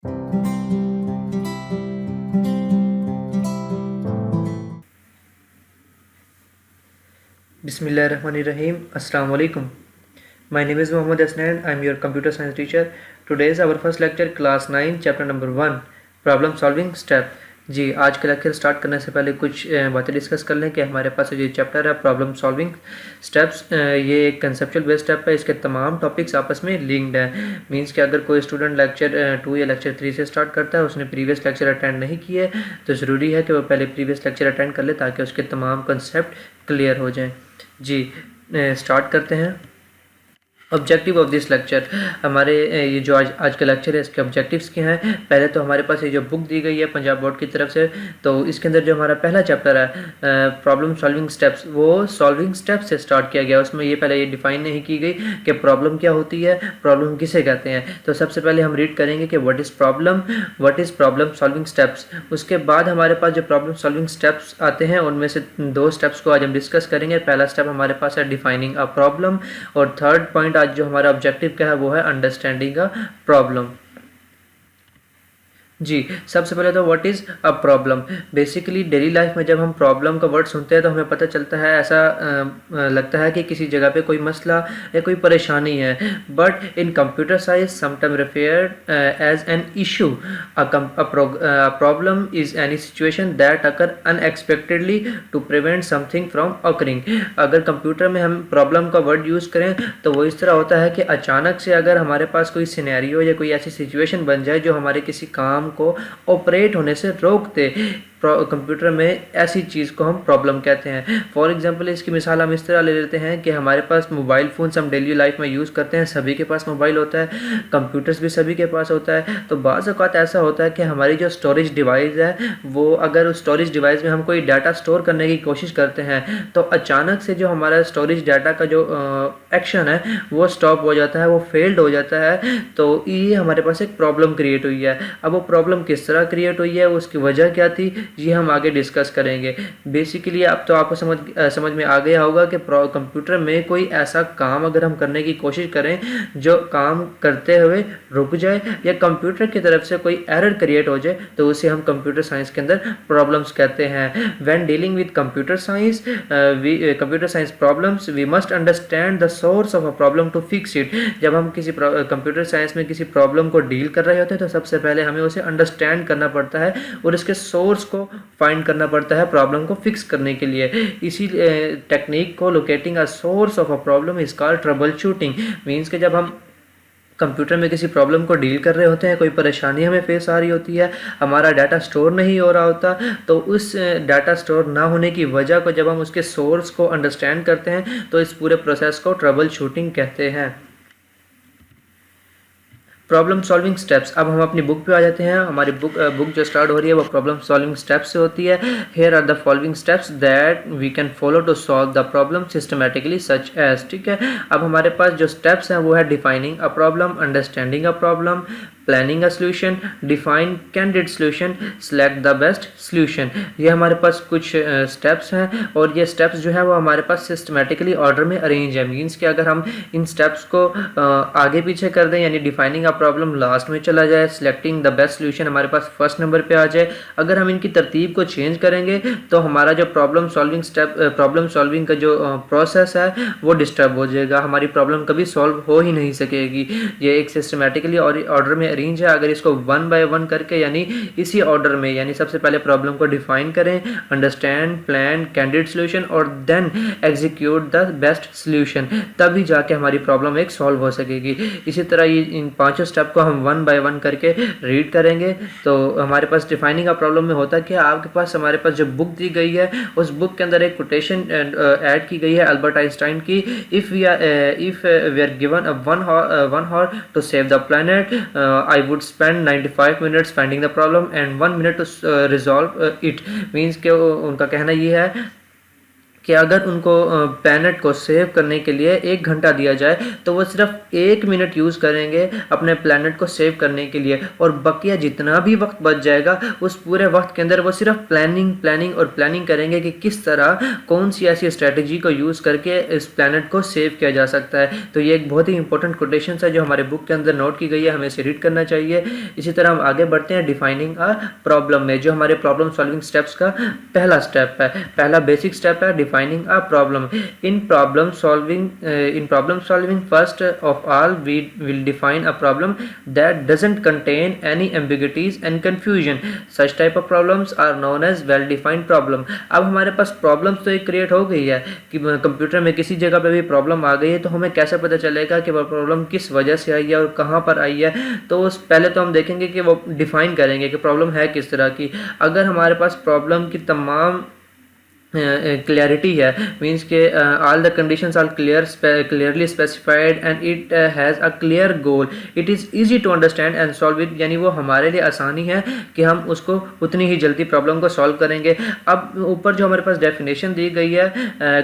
Bismillahirrahmanirrahim. Assalamu alaikum. My name is Mohammed Asnan. I am your computer science teacher. Today is our first lecture, class 9, chapter number 1, problem solving step. जी, आज का lecture start करने से पहले कुछ बातें discuss कर लें कि हमारे पास जो चैप्टर है प्रॉब्लम सॉल्विंग स्टेप्स, ये एक कंसेप्चुअल बेस्ड स्टेप है. इसके तमाम टॉपिक्स आपस में लिंक्ड हैं. मींस कि अगर कोई स्टूडेंट लेक्चर 2 या लेक्चर 3 से स्टार्ट करता है, उसने प्रीवियस लेक्चर अटेंड नहीं किए, तो ज़रूरी है कि वो पहले प्रीवियस लेक्चर अटेंड कर ले ताकि उसके तमाम कंसेप्ट क्लियर हो जाएँ. जी, स्टार्ट करते हैं. ऑब्जेक्टिव ऑफ दिस लेक्चर, हमारे ये जो आज का लेक्चर है इसके ऑब्जेक्टिव्स क्या हैं. पहले तो हमारे पास ये जो बुक दी गई है पंजाब बोर्ड की तरफ से, तो इसके अंदर जो हमारा पहला चैप्टर है प्रॉब्लम सॉल्विंग स्टेप्स, वो सॉल्विंग स्टेप्स से स्टार्ट किया गया. उसमें ये पहले ये डिफाइन नहीं की गई कि प्रॉब्लम क्या होती है, प्रॉब्लम किसे कहते हैं. तो सबसे पहले हम रीड करेंगे कि what is problem solving steps. उसके बाद हमारे पास जो प्रॉब्लम सॉल्विंग स्टेप्स आते हैं उनमें से 2 स्टेप्स को आज हम डिस्कस करेंगे. पहला स्टेप हमारे पास है डिफाइनिंग अ प्रॉब्लम, और थर्ड पॉइंट आज जो हमारा ऑब्जेक्टिव क्या है वो है अंडरस्टैंडिंग अ प्रॉब्लम. जी, सबसे पहले तो what is a problem. Basically daily life में जब हम प्रॉब्लम का वर्ड सुनते हैं तो हमें पता चलता है, ऐसा लगता है कि किसी जगह पे कोई मसला या कोई परेशानी है. But in computer science sometime referred as an issue. Problem is any situation that occur unexpectedly to prevent something from occurring. अगर कंप्यूटर में हम प्रॉब्लम का वर्ड यूज़ करें तो वो इस तरह होता है कि अचानक से अगर हमारे पास कोई सिनेरियो या कोई ऐसी सिचुएशन बन जाए जो हमारे किसी काम को ऑपरेट होने से रोक दे. कंप्यूटर में ऐसी चीज़ को हम प्रॉब्लम कहते हैं. फॉर एग्जांपल इसकी मिसाल हम इस तरह ले लेते हैं कि हमारे पास मोबाइल फ़ोन्स हम डेली लाइफ में यूज़ करते हैं. सभी के पास मोबाइल होता है, कंप्यूटर्स भी सभी के पास होता है. तो बाज़ औक़ात ऐसा होता है कि हमारी जो स्टोरेज डिवाइस है, वो अगर उस स्टोरेज डिवाइस में हम कोई डाटा स्टोर करने की कोशिश करते हैं तो अचानक से जो हमारा स्टोरेज डाटा का जो एक्शन है वो स्टॉप हो जाता है, वो फेल्ड हो जाता है. तो ये हमारे पास एक प्रॉब्लम क्रिएट हुई है. अब वो प्रॉब्लम किस तरह क्रिएट हुई है, उसकी वजह क्या थी, ये हम आगे डिस्कस करेंगे. बेसिकली अब तो आपको समझ में आ गया होगा कि कंप्यूटर में कोई ऐसा काम अगर हम करने की कोशिश करें जो काम करते हुए रुक जाए या कंप्यूटर की तरफ से कोई एरर क्रिएट हो जाए, तो उसे हम कंप्यूटर साइंस के अंदर प्रॉब्लम्स कहते हैं. When dealing with computer science problems we must understand the source of a problem to fix it. जब हम किसी कंप्यूटर साइंस में किसी प्रॉब्लम को डील कर रहे होते हैं तो सबसे पहले हमें उसे अंडरस्टैंड करना पड़ता है और इसके सोर्स को फाइंड करना पड़ता है प्रॉब्लम को फिक्स करने के लिए. इसी टेक्निक को locating a source of a problem is called trouble shooting. Means कि जब हम कंप्यूटर में किसी प्रॉब्लम को डील कर रहे होते हैं, कोई परेशानी हमें फेस आ रही होती है, हमारा डाटा स्टोर नहीं हो रहा होता, तो उस डाटा स्टोर ना होने की वजह को जब हम उसके सोर्स को अंडरस्टैंड करते हैं तो इस पूरे प्रोसेस को ट्रबल शूटिंग कहते हैं. Problem solving steps. अब हम अपनी बुक पे आ जाते हैं. हमारी बुक जो स्टार्ट हो रही है वो प्रॉब्लम सॉल्विंग स्टेप्स से होती है. Here are the following steps that we can follow to solve the problem systematically such as. ठीक है, अब हमारे पास जो स्टेप्स हैं वो है defining a problem, understanding a problem, planning a solution, define candid solution, select the best solution. ये हमारे पास कुछ स्टेप्स हैं और ये स्टेप्स जो है वो हमारे पास सिस्टमैटिकली ऑर्डर में अरेंज है. मीन्स कि अगर हम इन स्टेप्स को आगे पीछे कर दें, यानी डिफाइनिंग अ प्रॉब्लम लास्ट में चला जाए, सिलेक्टिंग द बेस्ट सोल्यूशन हमारे पास फर्स्ट नंबर पे आ जाए, अगर हम इनकी तरतीब को चेंज करेंगे तो हमारा जो प्रॉब्लम सॉल्विंग का जो प्रोसेस है वो डिस्टर्ब हो जाएगा. हमारी प्रॉब्लम कभी सॉल्व हो ही नहीं सकेगी. ये एक सिस्टमैटिकली ऑर्डर में अरेंज है. अगर इसको वन बाय वन करके, यानी इसी ऑर्डर में, यानी सबसे पहले प्रॉब्लम को डिफाइन करें, अंडरस्टैंड, प्लान, कैंडिड सोल्यूशन और then execute the best solution, तभी जाके हमारी प्रॉब्लम एक सॉल्व हो सकेगी. इसी तरह ये इन पांचों स्टेप को हम वन बाय वन करके रीड करेंगे. तो हमारे पास डिफाइनिंग का प्रॉब्लम में होता है कि आपके पास हमारे पास जो बुक दी गई है उस बुक के अंदर एक कोटेशन ऐड की गई है अल्बर्ट आइंस्टाइन की. If we are given one hour to save the planet, I would spend 95 minutes finding the problem and 1 minute to resolve it. Means के उनका कहना ये है कि अगर उनको प्लैनेट को सेव करने के लिए 1 घंटा दिया जाए तो वो सिर्फ 1 मिनट यूज़ करेंगे अपने प्लैनेट को सेव करने के लिए, और बकिया जितना भी वक्त बच जाएगा उस पूरे वक्त के अंदर वो सिर्फ प्लानिंग और प्लानिंग करेंगे कि किस तरह कौन सी ऐसी स्ट्रेटजी को यूज़ करके इस प्लैनेट को सेव किया जा सकता है। तो ये एक बहुत ही इंपॉर्टेंट कोटेशन है जो हमारे बुक के अंदर नोट की गई है, हमें इसे रीड करना चाहिए। इसी तरह हम आगे बढ़ते हैं डिफाइनिंग अ प्रॉब्लम में, जो हमारे प्रॉब्लम सॉल्विंग स्टेप्स का पहला स्टेप है, पहला बेसिक स्टेप है defining a problem. In problem solving first of all we will define a problem that doesn't contain any ambiguities and confusion. Such type of problems are known as well defined problem. अब हमारे पास problems तो एक create हो गई है कि computer में किसी जगह पे भी प्रॉब्लम आ गई है, तो हमें कैसे पता चलेगा कि वो प्रॉब्लम किस वजह से आई है और कहाँ पर आई है। तो उस पहले तो हम देखेंगे कि वो डिफाइन करेंगे कि प्रॉब्लम है किस तरह की। अगर हमारे पास प्रॉब्लम की तमाम क्लैरिटी है, मीन्स के all the conditions are clearly specified and it has a clear goal, it is easy to understand and solve it, यानी वो हमारे लिए आसानी है कि हम उसको उतनी ही जल्दी प्रॉब्लम को सॉल्व करेंगे। अब ऊपर जो हमारे पास डेफिनेशन दी गई है,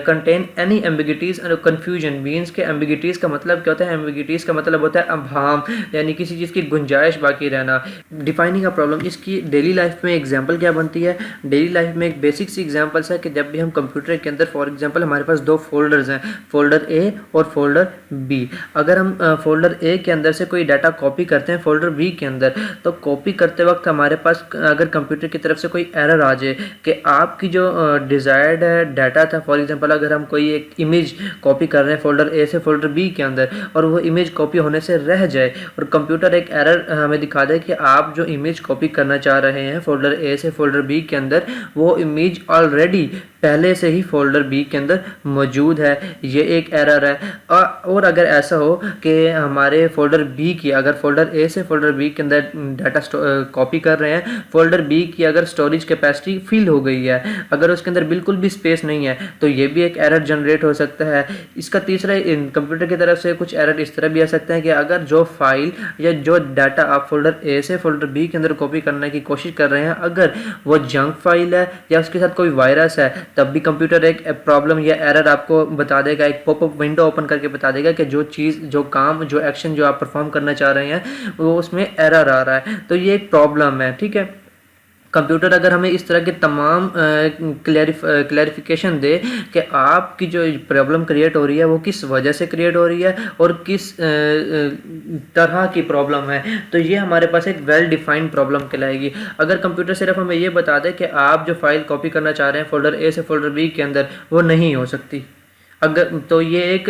contain any ambiguities and confusion, means के एम्बिग्यूटीज़ का मतलब क्या होता है? एम्बिग्यूटीज़ का मतलब होता है अभाम, यानी किसी चीज़ की गुंजाइश बाकी रहना। डिफाइनिंग अ प्रॉब्लम, इसकी डेली लाइफ में एग्जाम्पल क्या बनती है? डेली लाइफ में एक बेसिक सी एग्जाम्पल्स है कि जब भी हम कंप्यूटर के अंदर, फॉर एग्जांपल हमारे पास 2 फोल्डर्स हैं, फोल्डर ए और फोल्डर बी। अगर हम फोल्डर ए के अंदर से कोई डाटा कॉपी करते हैं फोल्डर बी के अंदर, तो कॉपी करते वक्त हमारे पास अगर कंप्यूटर की तरफ से कोई एरर आ जाए कि आपकी जो डिज़ायर्ड डाटा था, फॉर एग्जांपल अगर हम कोई एक इमेज कॉपी कर रहे हैं फोल्डर ए से फोल्डर बी के अंदर और वो इमेज कॉपी होने से रह जाए और कंप्यूटर एक एरर हमें दिखा दे कि आप जो इमेज कॉपी करना चाह रहे हैं फोल्डर ए से फोल्डर बी के अंदर, वो इमेज ऑलरेडी पहले से ही फोल्डर बी के अंदर मौजूद है, ये एक एरर है। और अगर ऐसा हो कि हमारे फोल्डर बी की, अगर फोल्डर ए से फोल्डर बी के अंदर डाटा कॉपी कर रहे हैं, फोल्डर बी की अगर स्टोरेज कैपेसिटी फिल हो गई है, अगर उसके अंदर बिल्कुल भी स्पेस नहीं है, तो ये भी एक एरर जनरेट हो सकता है। इसका तीसरा, कंप्यूटर की तरफ से कुछ एरर इस तरह भी आ सकते हैं कि अगर जो फाइल या जो डाटा आप फोल्डर ए से फोल्डर बी के अंदर कॉपी करने की कोशिश कर रहे हैं, अगर वो जंक फाइल है या उसके साथ कोई वायरस है, तब भी कंप्यूटर एक प्रॉब्लम या एरर आपको बता देगा, एक पॉपअप विंडो ओपन करके बता देगा कि जो चीज़, जो काम, जो एक्शन जो आप परफॉर्म करना चाह रहे हैं वो उसमें एरर आ रहा है, तो ये एक प्रॉब्लम है। ठीक है, कंप्यूटर अगर हमें इस तरह के तमाम क्लैरिफिकेशन दे कि आपकी जो प्रॉब्लम क्रिएट हो रही है वो किस वजह से क्रिएट हो रही है और किस तरह की प्रॉब्लम है, तो ये हमारे पास एक वेल डिफाइंड प्रॉब्लम कहलाएगी। अगर कंप्यूटर सिर्फ हमें ये बता दे कि आप जो फाइल कॉपी करना चाह रहे हैं फोल्डर ए से फोल्डर बी के अंदर, वो नहीं हो सकती, अगर, तो ये एक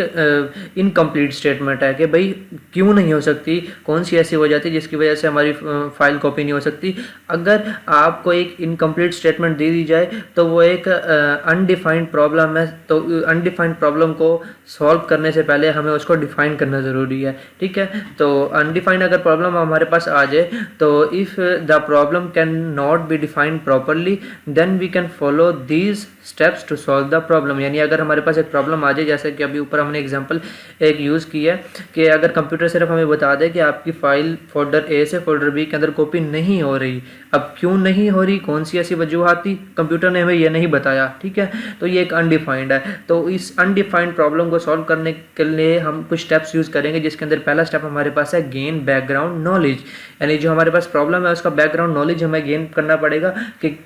इनकम्प्लीट स्टेटमेंट है कि भाई क्यों नहीं हो सकती, कौन सी ऐसी वजह थी जिसकी वजह से हमारी फाइल कॉपी नहीं हो सकती। अगर आपको एक इनकम्प्लीट स्टेटमेंट दे दी जाए तो वो एक अनडिफाइंड प्रॉब्लम है, तो अनडिफाइंड प्रॉब्लम को सॉल्व करने से पहले हमें उसको डिफाइन करना ज़रूरी है। ठीक है, तो अनडिफाइंड अगर प्रॉब्लम हमारे पास आ जाए, तो if the problem can not be defined properly then we can follow these steps to solve the problem. यानी अगर हमारे पास एक प्रॉब्लम आ जाए, जैसे कि अभी ऊपर हमने एग्जांपल एक यूज़ की है कि अगर कंप्यूटर सिर्फ हमें बता दे कि आपकी फ़ाइल फोल्डर ए से फोल्डर बी के अंदर कॉपी नहीं हो रही, अब क्यों नहीं हो रही, कौन सी ऐसी वजूहात थी, कंप्यूटर ने हमें ये नहीं बताया। ठीक है, तो ये एक अनडिफाइंड है। तो इस अनडिफाइंड प्रॉब्लम को सॉल्व करने के लिए हम कुछ स्टेप्स यूज़ करेंगे, जिसके अंदर पहला स्टेप हमारे पास है गेन बैकग्राउंड नॉलेज, यानी जो हमारे पास प्रॉब्लम है उसका बैकग्राउंड नॉलेज हमें गेन करना पड़ेगा कि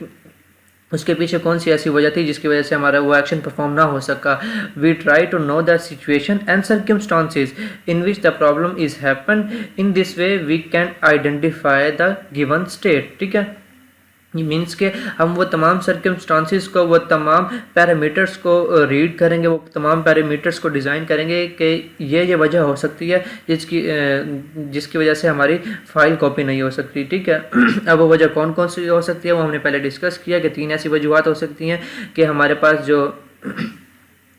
उसके पीछे कौन सी ऐसी वजह थी जिसकी वजह से हमारा वो एक्शन परफॉर्म ना हो सका। We try to know the situation and circumstances in which the problem is happen, in this way we can identify the given state. ठीक है, मीन्स के हम वो तमाम सर्कमस्टांसेस को, वो तमाम पैरामीटर्स को रीड करेंगे, वो तमाम पैरामीटर्स को डिज़ाइन करेंगे कि ये वजह हो सकती है जिसकी वजह से हमारी फ़ाइल कॉपी नहीं हो सकती। ठीक है, अब वो वजह कौन कौन सी हो सकती है वो हमने पहले डिस्कस किया कि 3 ऐसी वजूहत हो सकती हैं कि हमारे पास जो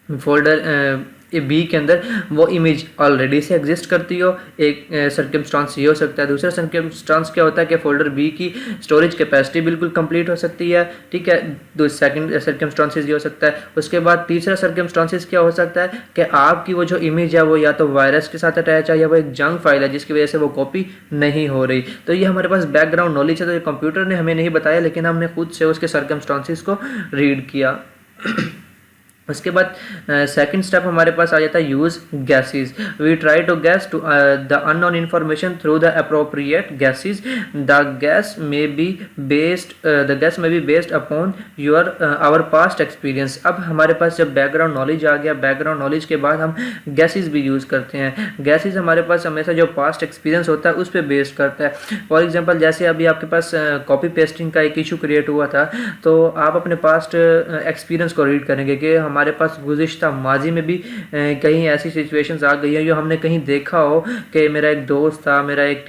फोल्डर बी के अंदर वो इमेज ऑलरेडी से एग्जिस्ट करती हो, एक सर्कमस्टांस ये हो सकता है। दूसरा सर्कमस्टांस क्या होता है कि फोल्डर बी की स्टोरेज कैपेसिटी बिल्कुल कंप्लीट हो सकती है। ठीक है, सेकंड सर्कमस्टांसेस ये हो सकता है। उसके बाद तीसरा सर्कमस्टांसेस क्या हो सकता है कि आपकी वो जो इमेज है वो या तो वायरस के साथ अटैच है या वो एक जंक फाइल है जिसकी वजह से वो कॉपी नहीं हो रही। तो ये हमारे पास बैकग्राउंड नॉलेज है, तो कंप्यूटर ने हमें नहीं बताया, लेकिन हमने खुद से उसके सर्कमस्टांसेस को रीड किया। उसके बाद सेकंड स्टेप हमारे पास आ जाता है use guesses. We try to guess to the unknown information through the appropriate guesses. The guess may be based upon your our past experience. अब हमारे पास जब बैकग्राउंड नॉलेज आ गया, बैकग्राउंड नॉलेज के बाद हम गैसेस भी यूज़ करते हैं। गैसेस हमारे पास हमेशा जो पास्ट एक्सपीरियंस होता है उस पर बेस्ड करता है। फॉर एग्जांपल जैसे अभी आपके पास कॉपी पेस्टिंग का एक इशू क्रिएट हुआ था, तो आप अपने पास्ट एक्सपीरियंस को रीड करेंगे कि हमारे पास गुज़िश्ता माजी में भी कहीं ऐसी सिचुएशंस आ गई हैं जो हमने कहीं देखा हो कि मेरा एक दोस्त था, मेरा एक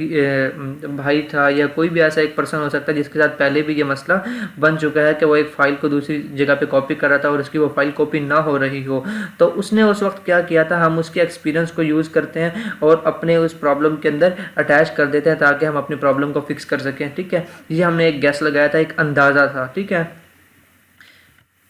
भाई था, या कोई भी ऐसा एक पर्सन हो सकता है जिसके साथ पहले भी ये मसला बन चुका है कि वो एक फ़ाइल को दूसरी जगह पे कॉपी कर रहा था और उसकी वो फाइल कॉपी ना हो रही हो। तो उसने उस वक्त क्या किया था, हम उसके एक्सपीरियंस को यूज़ करते हैं और अपने उस प्रॉब्लम के अंदर अटैच कर देते हैं ताकि हम अपनी प्रॉब्लम को फिक्स कर सकें। ठीक है, ये हमने एक गैस लगाया था, एक अंदाज़ा था। ठीक है,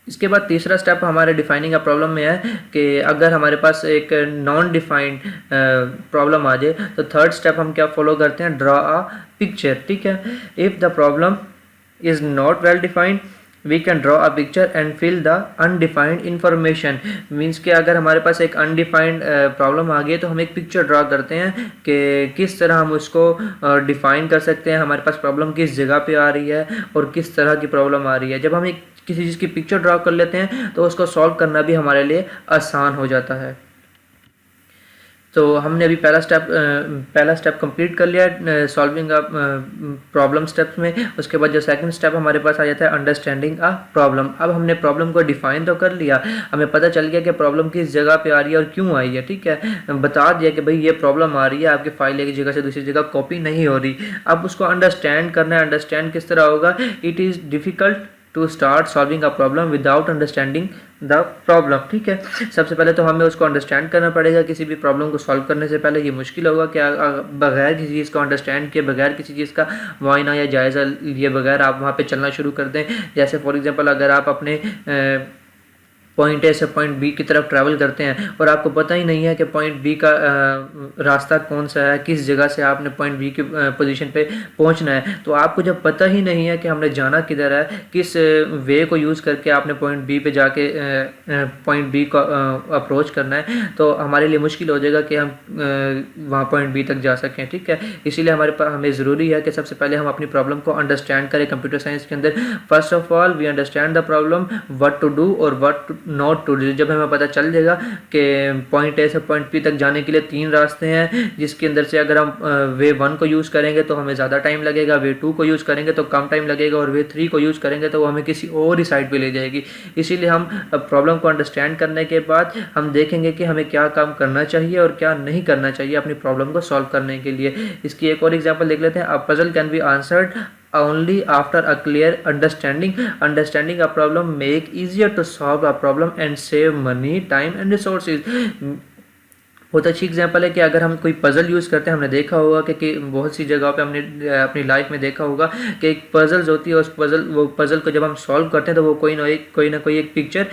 इसके बाद तीसरा स्टेप हमारे डिफाइनिंग अ प्रॉब्लम में है कि अगर हमारे पास एक नॉन डिफाइंड प्रॉब्लम आ जाए तो थर्ड स्टेप हम क्या फॉलो करते हैं, ड्रॉ अ पिक्चर। ठीक है, if the problem is not well defined we can draw a picture and fill the undefined information. Means कि अगर हमारे पास एक अनडिफाइंड प्रॉब्लम आ गई है तो हम एक पिक्चर ड्रॉ करते हैं कि किस तरह हम उसको डिफाइन कर सकते हैं, हमारे पास प्रॉब्लम किस जगह पे आ रही है और किस तरह की प्रॉब्लम आ रही है। जब हम एक किसी चीज़ की पिक्चर ड्रॉ कर लेते हैं तो उसको सॉल्व करना भी हमारे लिए आसान हो जाता है। तो हमने अभी पहला स्टेप कंप्लीट कर लिया सॉल्विंग अ प्रॉब्लम स्टेप्स में। उसके बाद जो सेकंड स्टेप हमारे पास आ जाता है अंडरस्टैंडिंग अ प्रॉब्लम। अब हमने प्रॉब्लम को डिफाइन तो कर लिया, हमें पता चल गया कि प्रॉब्लम किस जगह पे आ रही है और क्यों आई है। ठीक है, बता दिया कि भाई ये प्रॉब्लम आ रही है, आपकी फाइल एक जगह से दूसरी जगह कॉपी नहीं हो रही। अब उसको अंडरस्टैंड करना है। अंडरस्टैंड किस तरह होगा, it is difficult to start solving a problem without understanding the problem. ठीक है, सबसे पहले तो हमें उसको अंडरस्टैंड करना पड़ेगा। किसी भी प्रॉब्लम को सॉल्व करने से पहले ये मुश्किल होगा कि बगैर किसी चीज़ को अंडरस्टैंड किए, बगैर किसी चीज़ का मुआयना या जायज़ा लिए बगैर आप वहाँ पे चलना शुरू कर दें। जैसे फॉर एग्जांपल अगर आप अपने पॉइंट ए से पॉइंट बी की तरफ ट्रैवल करते हैं और आपको पता ही नहीं है कि पॉइंट बी का रास्ता कौन सा है, किस जगह से आपने पॉइंट बी की पोजीशन पे पहुंचना है, तो आपको जब पता ही नहीं है कि हमने जाना किधर है, किस वे को यूज़ करके आपने पॉइंट बी पे जाके पॉइंट बी को अप्रोच करना है, तो हमारे लिए मुश्किल हो जाएगा कि हम वहाँ पॉइंट बी तक जा सकें। ठीक है, इसीलिए हमारे पास हमें ज़रूरी है कि सबसे पहले हम अपनी प्रॉब्लम को अंडरस्टैंड करें। कंप्यूटर साइंस के अंदर first of all we understand the problem, what to do और व्हाट नॉट टू डू। जब हमें पता चल जाएगा कि पॉइंट ए से पॉइंट बी तक जाने के लिए 3 रास्ते हैं, जिसके अंदर से अगर हम वे 1 को यूज़ करेंगे तो हमें ज़्यादा टाइम लगेगा, वे 2 को यूज़ करेंगे तो कम टाइम लगेगा, और वे 3 को यूज़ करेंगे तो वो हमें किसी और ही साइड पे ले जाएगी। इसीलिए हम प्रॉब्लम को अंडरस्टैंड करने के बाद हम देखेंगे कि हमें क्या काम करना चाहिए और क्या नहीं करना चाहिए अपनी प्रॉब्लम को सॉल्व करने के लिए। इसकी एक और एग्जाम्पल देख लेते हैं। A puzzle can be answered only after a clear understanding a problem make easier to solve a problem and save money, time and resources। बहुत अच्छी एग्जांपल है कि अगर हम कोई पज़ल यूज़ करते हैं, हमने देखा होगा कि बहुत सी जगहों पे हमने अपनी लाइफ में देखा होगा कि एक पज़ल्स होती है, उस पज़ल को जब हम सॉल्व करते हैं तो वो कोई ना कोई एक पिक्चर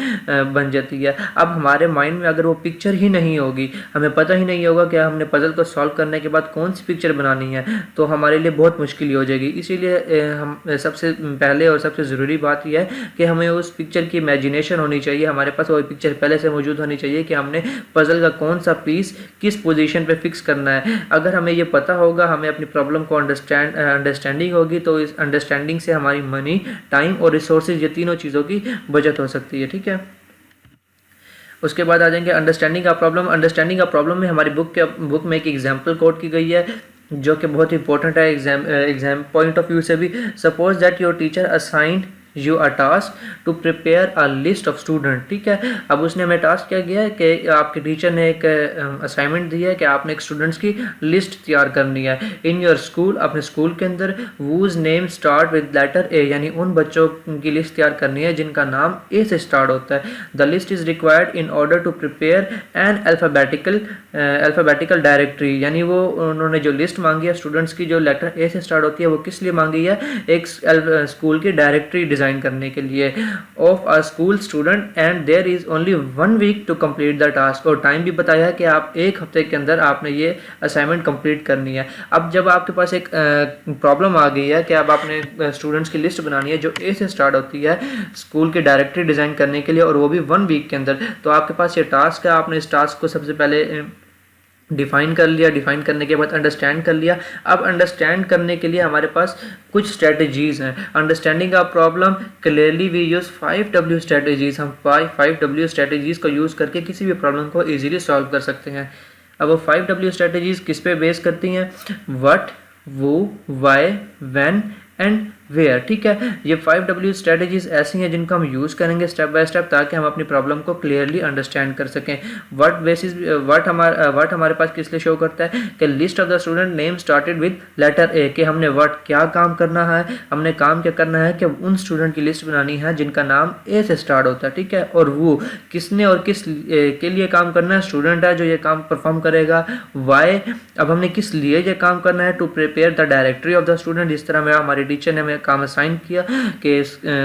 बन जाती है। अब हमारे माइंड में अगर वो पिक्चर ही नहीं होगी, हमें पता ही नहीं होगा कि हमने पज़ल को सॉल्व करने के बाद कौन सी पिक्चर बनानी है, तो हमारे लिए बहुत मुश्किल हो जाएगी। इसीलिए हम सबसे पहले और सबसे ज़रूरी बात यह है कि हमें उस पिक्चर की इमेजिनेशन होनी चाहिए, हमारे पास वो पिक्चर पहले से मौजूद होनी चाहिए कि हमने पज़ल का कौन सा पीस किस पोजीशन पे फिक्स करना है। अगर हमें ये पता होगा, हमें अपनी प्रॉब्लम को अंडरस्टैंडिंग होगी, तो इस अंडरस्टैंडिंग से हमारी मनी, टाइम और रिसोर्सेज, ये तीनों चीज़ों की बचत हो सकती है। ठीक है, उसके बाद आ जाएंगे अंडरस्टैंडिंग का प्रॉब्लम। अंडरस्टैंडिंग का प्रॉब्लम में हमारी बुक में एक एग्जाम्पल कोट की गई है जो कि बहुत इंपॉर्टेंट है एग्जाम पॉइंट ऑफ व्यू से भी। Suppose that your teacher assigned you a task to prepare a list of student. ठीक है, अब उसने हमें टास्क क्या किया है कि आपके टीचर ने एक असाइनमेंट दिया है कि आपने एक स्टूडेंट्स की लिस्ट तैयार करनी है इन योर स्कूल, अपने स्कूल के अंदर, whose name start with letter A, यानी उन बच्चों की लिस्ट तैयार करनी है जिनका नाम ए से स्टार्ट होता है। The list is required in order to prepare an alphabetical directory, यानी वो उन्होंने जो लिस्ट मांगी है स्टूडेंट्स की जो लेटर ए से स्टार्ट होती है, वो किस लिए मांगी है, एक स्कूल की डायरेक्टरी डिज़ाइन करने के लिए of a school student and there is only 1 week to complete the task, और टाइम भी बताया है कि आप 1 हफ्ते के अंदर आपने ये असाइनमेंट कंप्लीट करनी है। अब जब आपके पास एक प्रॉब्लम आ गई है कि अब आपने स्टूडेंट्स की लिस्ट बनानी है जो ए से स्टार्ट होती है स्कूल की डायरेक्टरी डिज़ाइन करने के लिए, और वो भी 1 वीक के अंदर, तो आपके पास ये टास्क है। आपने इस टास्क को सबसे पहले डिफ़ाइन कर लिया, डिफ़ाइन करने के बाद अंडरस्टैंड कर लिया। अब अंडरस्टैंड करने के लिए हमारे पास कुछ स्ट्रेटजीज़ हैं। Understanding a problem clearly we use 5W strategies. हम 5W स्ट्रेटजीज़ को यूज़ करके किसी भी प्रॉब्लम को ईजिली सॉल्व कर सकते हैं। अब वो 5W स्ट्रेटजीज़ किस पे बेस करती हैं? व्हाट, वो, वाई, व्हेन एंड वेयर। ठीक है, ये 5W स्ट्रेटजीज ऐसी हैं जिनको हम यूज़ करेंगे स्टेप बाय स्टेप ताकि हम अपनी प्रॉब्लम को क्लियरली अंडरस्टैंड कर सकें। व्हाट हमारे पास किस लिए शो करता है कि list of the student name started with letter A, कि हमने व्हाट क्या काम करना है, हमने काम क्या करना है कि उन स्टूडेंट की लिस्ट बनानी है जिनका नाम ए से स्टार्ट होता है। ठीक है, और वो किसने और किस के लिए काम करना है? स्टूडेंट है जो ये काम परफॉर्म करेगा। वाई, अब हमने किस लिए ये काम करना है? To prepare the directory of the student. जिस तरह में हमारे टीचर ने हमें काम असाइन किया कि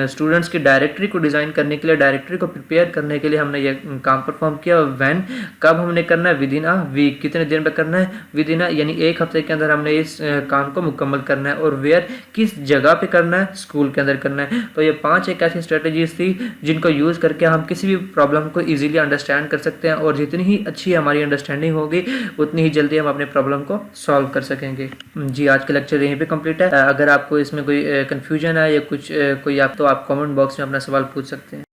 स्टूडेंट्स की डायरेक्टरी को डिज़ाइन करने के लिए, डायरेक्टरी को प्रिपेयर करने के लिए हमने ये काम परफॉर्म किया। व्हेन, कब हमने करना है? विद इन अ वीक, कितने दिन में करना है? विद इन यानी 1 हफ्ते के अंदर हमने इस काम को मुकम्मल करना है। और वेयर, किस जगह पे करना है? स्कूल के अंदर करना है। तो ये 5 एक ऐसी स्ट्रेटजीज थी जिनको यूज़ करके हम किसी भी प्रॉब्लम को ईजिली अंडरस्टैंड कर सकते हैं, और जितनी ही अच्छी हमारी अंडरस्टैंडिंग होगी उतनी ही जल्दी हम अपने प्रॉब्लम को सॉल्व कर सकेंगे। जी, आज का लेक्चर यहीं पे कंप्लीट है। अगर आपको इसमें कोई कंफ्यूजन है या कुछ कोई आप, तो आप कमेंट बॉक्स में अपना सवाल पूछ सकते हैं।